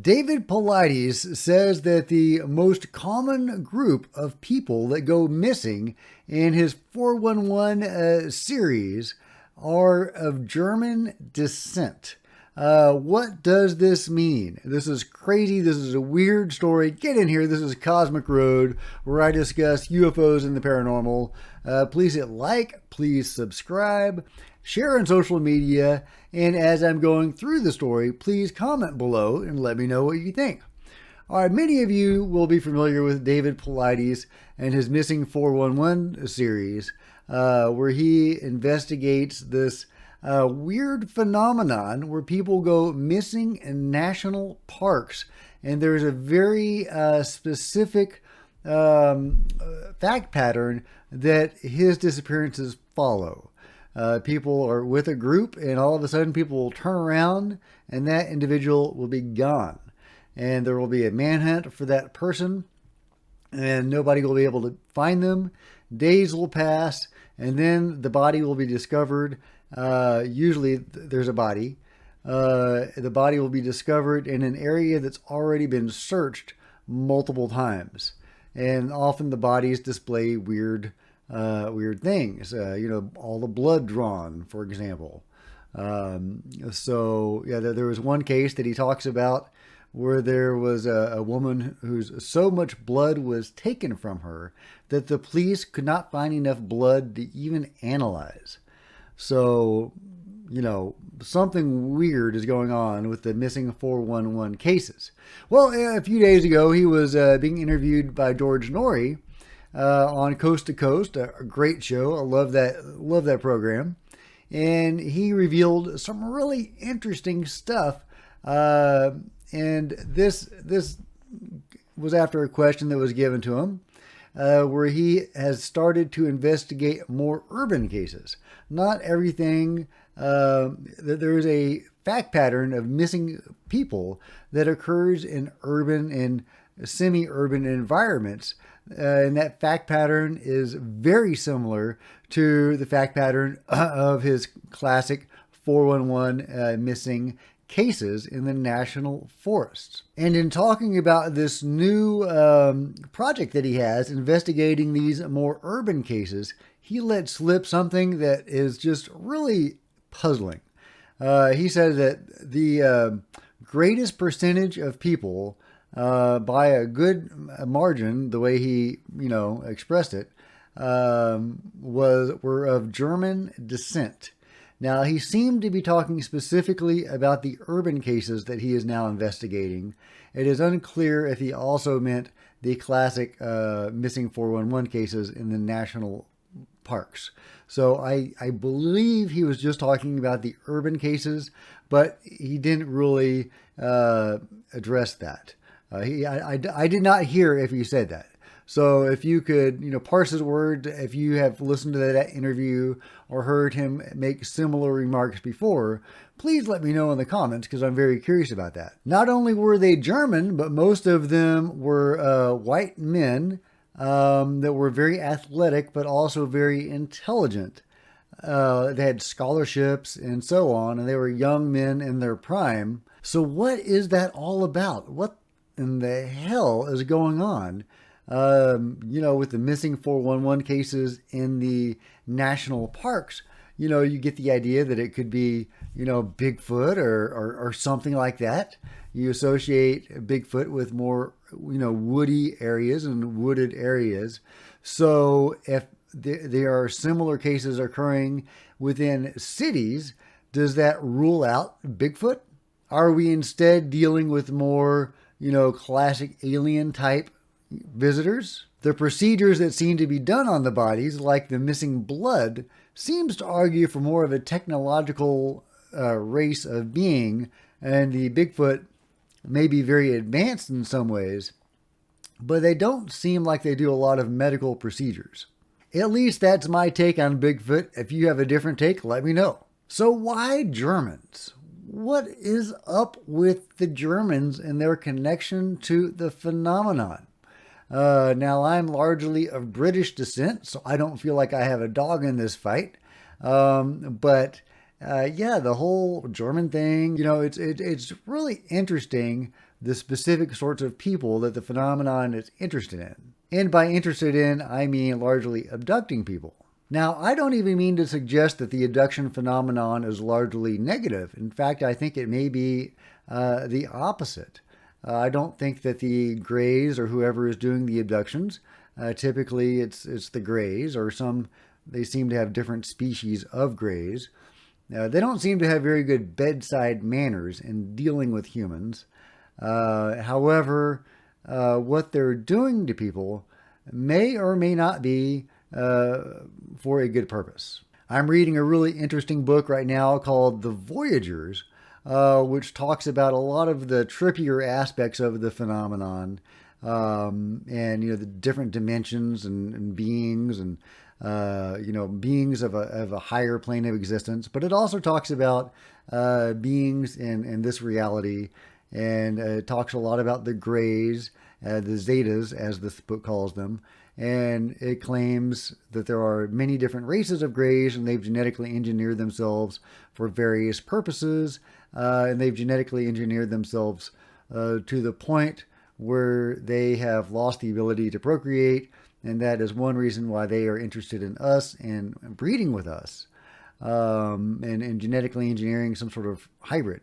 David Paulides says that the most common group of people that go missing in his 411 series are of German descent. What does this mean? This is crazy. This is a weird story. Get in here. This is Cosmic Road, where I discuss UFOs and the paranormal. Please hit like, please subscribe, share on social media, and as I'm going through the story, please comment below and let me know what you think. All right, many of you will be familiar with David Paulides and his Missing 411 series, where he investigates this weird phenomenon where people go missing in national parks. And there's a very specific fact pattern that his disappearances follow. People are with a group, and all of a sudden people will turn around and that individual will be gone. And there will be a manhunt for that person, and nobody will be able to find them. Days will pass, and then the body will be discovered. Usually there's a body. The body will be discovered in an area that's already been searched multiple times. And often the bodies display weird things. All the blood drawn, for example. There was one case that he talks about where there was a woman whose so much blood was taken from her that the police could not find enough blood to even analyze. So, something weird is going on with the missing 411 cases. Well, a few days ago, he was being interviewed by George Norrie on Coast to Coast, a great show. I love that program. And he revealed some really interesting stuff. And this was after a question that was given to him, where he has started to investigate more urban cases. Not everything. There is a fact pattern of missing people that occurs in urban and semi-urban environments. And that fact pattern is very similar to the fact pattern of his classic 411 missing cases in the national forests. And in talking about this new project that he has investigating these more urban cases, he let slip something that is just really puzzling. He said that the greatest percentage of people, by a good margin, the way he expressed it, were of German descent. Now, he seemed to be talking specifically about the urban cases that he is now investigating. It is unclear if he also meant the classic missing 411 cases in the national parks. So I believe he was just talking about the urban cases, but he didn't really address that. I did not hear if he said that. So if you could, parse his words, if you have listened to that interview or heard him make similar remarks before, please let me know in the comments because I'm very curious about that. Not only were they German, but most of them were white men that were very athletic, but also very intelligent. They had scholarships and so on, and they were young men in their prime. So what is that all about? What in the hell is going on? With the missing 411 cases in the national parks, you get the idea that it could be, Bigfoot or something like that. You associate Bigfoot with more, woody areas and wooded areas. So if there are similar cases occurring within cities, does that rule out Bigfoot? Are we instead dealing with more, classic alien type visitors? The procedures that seem to be done on the bodies, like the missing blood, seems to argue for more of a technological race of being, and the Bigfoot may be very advanced in some ways, but they don't seem like they do a lot of medical procedures. At least that's my take on Bigfoot. If you have a different take, let me know. So why Germans? What is up with the Germans and their connection to the phenomenon? Now, I'm largely of British descent, so I don't feel like I have a dog in this fight. The whole German thing, it's really interesting the specific sorts of people that the phenomenon is interested in. And by interested in, I mean largely abducting people. Now, I don't even mean to suggest that the abduction phenomenon is largely negative. In fact, I think it may be the opposite. I don't think that the Greys or whoever is doing the abductions, typically it's the Greys or they seem to have different species of Greys. They don't seem to have very good bedside manners in dealing with humans. However, what they're doing to people may or may not be for a good purpose. I'm reading a really interesting book right now called The Voyagers, which talks about a lot of the trippier aspects of the phenomenon, and the different dimensions and beings and beings of a higher plane of existence. But it also talks about beings in this reality, and it talks a lot about the Greys, the Zetas, as this book calls them. And it claims that there are many different races of Greys, and they've genetically engineered themselves for various purposes, and they've genetically engineered themselves to the point where they have lost the ability to procreate, and that is one reason why they are interested in us and breeding with us, and genetically engineering some sort of hybrid.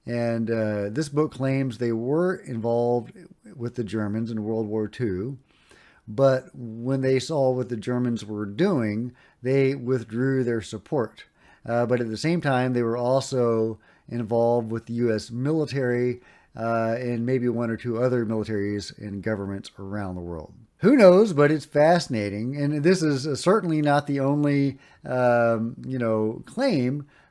And this book claims they were involved with the Germans in World War II, but when they saw what the Germans were doing, they withdrew their support. But at the same time, they were also involved with the U.S. military and maybe one or two other militaries and governments around the world. Who knows, but it's fascinating. And this is certainly not the only, claim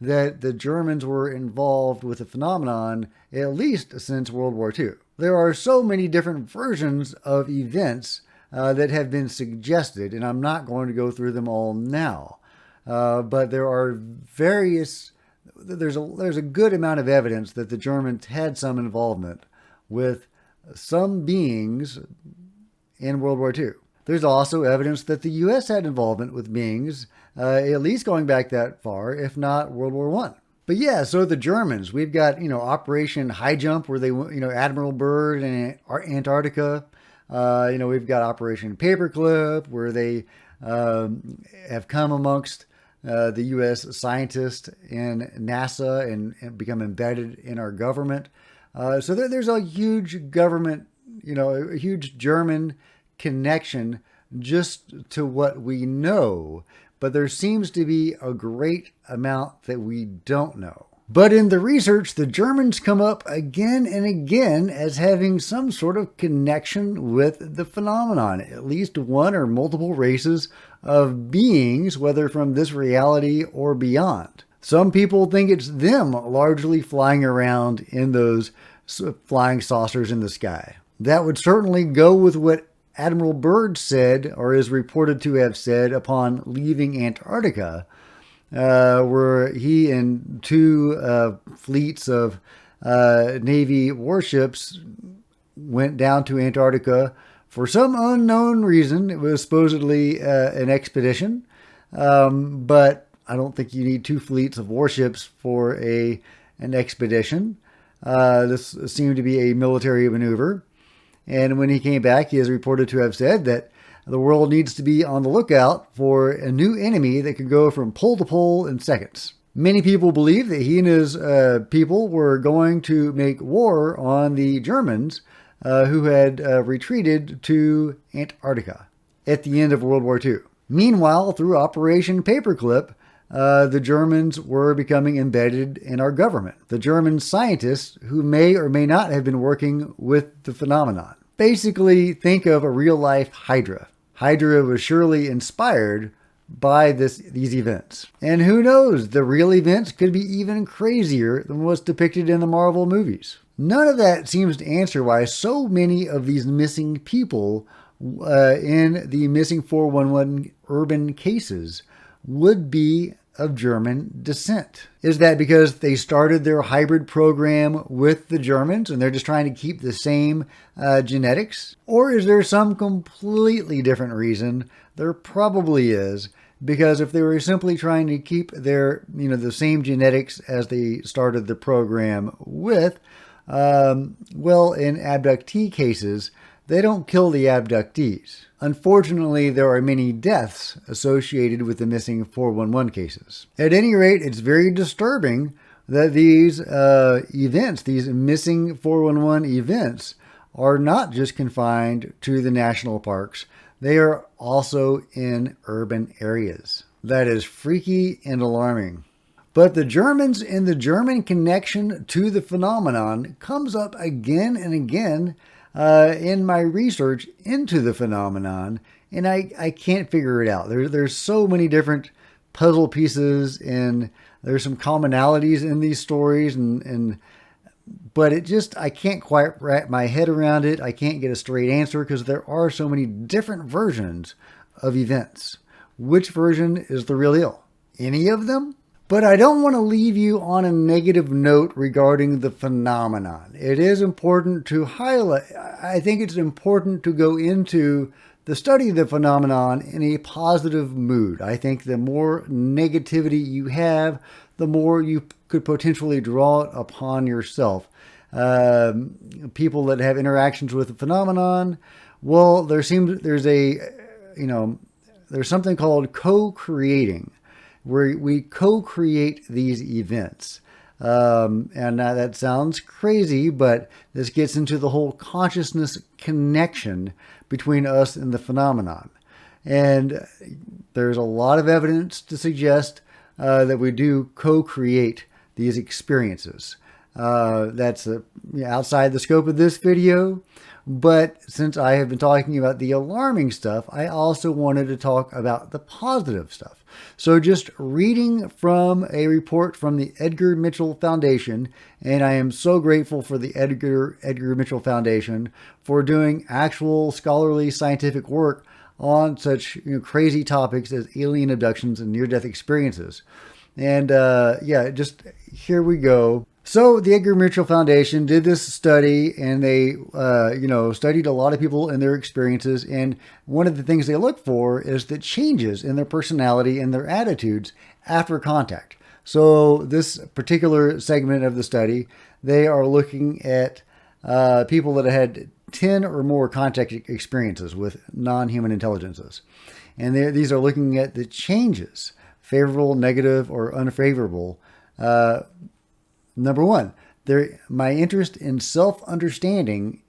that the Germans were involved with the phenomenon, at least since World War II. There are so many different versions of events that have been suggested, and I'm not going to go through them all now. But there are there's a good amount of evidence that the Germans had some involvement with some beings in World War II. There's also evidence that the U.S. had involvement with beings, at least going back that far, if not World War I. But yeah, so the Germans, we've got, Operation High Jump, where they, Admiral Byrd in Antarctica. We've got Operation Paperclip, where they have come amongst the U.S. scientists in NASA and become embedded in our government. So there's a huge government, a huge German connection just to what we know. But there seems to be a great amount that we don't know. But in the research, the Germans come up again and again as having some sort of connection with the phenomenon, at least one or multiple races of beings, whether from this reality or beyond. Some people think it's them largely flying around in those flying saucers in the sky. That would certainly go with what Admiral Byrd said, or is reported to have said, upon leaving Antarctica, where he and two fleets of Navy warships went down to Antarctica for some unknown reason. It was supposedly an expedition, but I don't think you need two fleets of warships for an expedition. This seemed to be a military maneuver. And when he came back, he is reported to have said that the world needs to be on the lookout for a new enemy that could go from pole to pole in seconds. Many people believe that he and his people were going to make war on the Germans who had retreated to Antarctica at the end of World War II. Meanwhile, through Operation Paperclip, the Germans were becoming embedded in our government. The German scientists who may or may not have been working with the phenomenon. Basically, think of a real-life Hydra. Hydra was surely inspired by these events. And who knows, the real events could be even crazier than what's depicted in the Marvel movies. None of that seems to answer why so many of these missing people in the missing 411 urban cases would be of German descent. Is that because they started their hybrid program with the Germans and they're just trying to keep the same genetics? Or is there some completely different reason? There probably is, because if they were simply trying to keep their, the same genetics as they started the program with, Well, in abductee cases, they don't kill the abductees. Unfortunately, there are many deaths associated with the missing 411 cases. At any rate, it's very disturbing that these events, these missing 411 events, are not just confined to the national parks. They are also in urban areas. That is freaky and alarming. But the Germans and the German connection to the phenomenon comes up again and again in my research into the phenomenon, and I can't figure it out. There's so many different puzzle pieces, and there's some commonalities in these stories, but it just, I can't quite wrap my head around it. I can't get a straight answer because there are so many different versions of events. Which version is the real deal? Any of them? But I don't want to leave you on a negative note regarding the phenomenon. It is important to highlight, I think it's important to go into the study of the phenomenon in a positive mood. I think the more negativity you have, the more you could potentially draw it upon yourself. People that have interactions with the phenomenon, well, there's something called co-creating, where we co-create these events. And that sounds crazy, but this gets into the whole consciousness connection between us and the phenomenon. And there's a lot of evidence to suggest that we do co-create these experiences. That's outside the scope of this video. But since I have been talking about the alarming stuff, I also wanted to talk about the positive stuff. So just reading from a report from the Edgar Mitchell Foundation, and I am so grateful for the Edgar Mitchell Foundation for doing actual scholarly scientific work on such crazy topics as alien abductions and near-death experiences. And just here we go. So the Edgar Mitchell Foundation did this study, and they, studied a lot of people and their experiences. And one of the things they look for is the changes in their personality and their attitudes after contact. So this particular segment of the study, they are looking at people that had 10 or more contact experiences with non-human intelligences. And these are looking at the changes, favorable, negative, or unfavorable. Number one, my interest in self-understanding,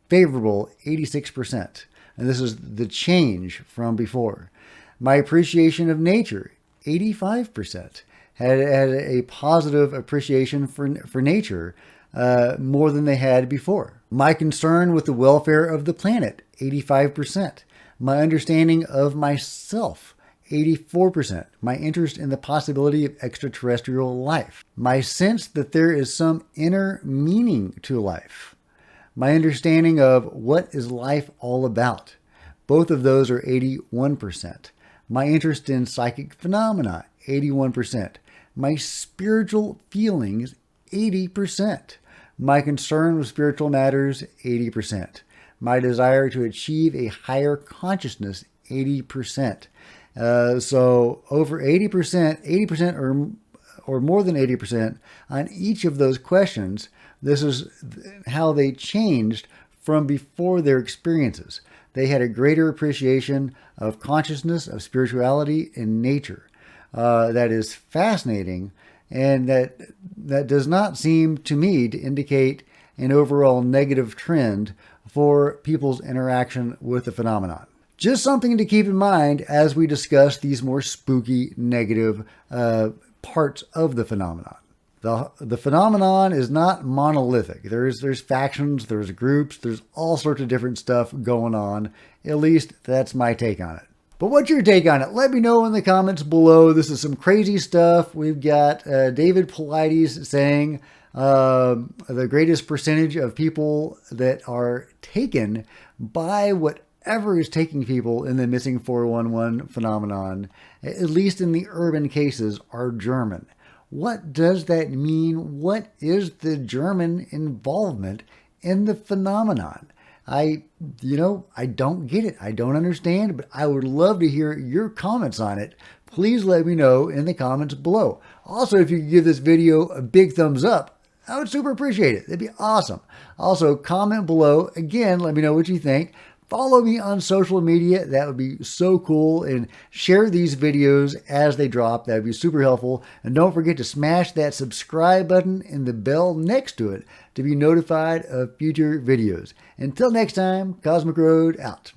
favorable, 86%. And this is the change from before. My appreciation of nature, 85%. Had a positive appreciation for nature, more than they had before. My concern with the welfare of the planet, 85%. My understanding of myself, 84%. My interest in the possibility of extraterrestrial life. My sense that there is some inner meaning to life. My understanding of what is life all about. Both of those are 81%. My interest in psychic phenomena, 81%. My spiritual feelings, 80%. My concern with spiritual matters, 80%. My desire to achieve a higher consciousness, 80%. So over 80% or more than 80% on each of those questions. This is how they changed from before their experiences. They had a greater appreciation of consciousness, of spirituality, and nature. That is fascinating, and that does not seem to me to indicate an overall negative trend for people's interaction with the phenomenon. Just something to keep in mind as we discuss these more spooky, negative parts of the phenomenon. The phenomenon is not monolithic. There's factions, there's groups, there's all sorts of different stuff going on. At least that's my take on it. But what's your take on it? Let me know in the comments below. This is some crazy stuff. We've got David Paulides saying the greatest percentage of people that are taken by whatever is taking people in the missing 411 phenomenon, at least in the urban cases, are German. What does that mean? What is the German involvement in the phenomenon? I don't get it. I don't understand, but I would love to hear your comments on it. Please let me know in the comments below. Also, if you could give this video a big thumbs up, I would super appreciate it. It'd be awesome. Also, comment below. Again, let me know what you think. Follow me on social media. That would be so cool. And share these videos as they drop. That would be super helpful. And don't forget to smash that subscribe button and the bell next to it to be notified of future videos. Until next time, Cosmic Road out.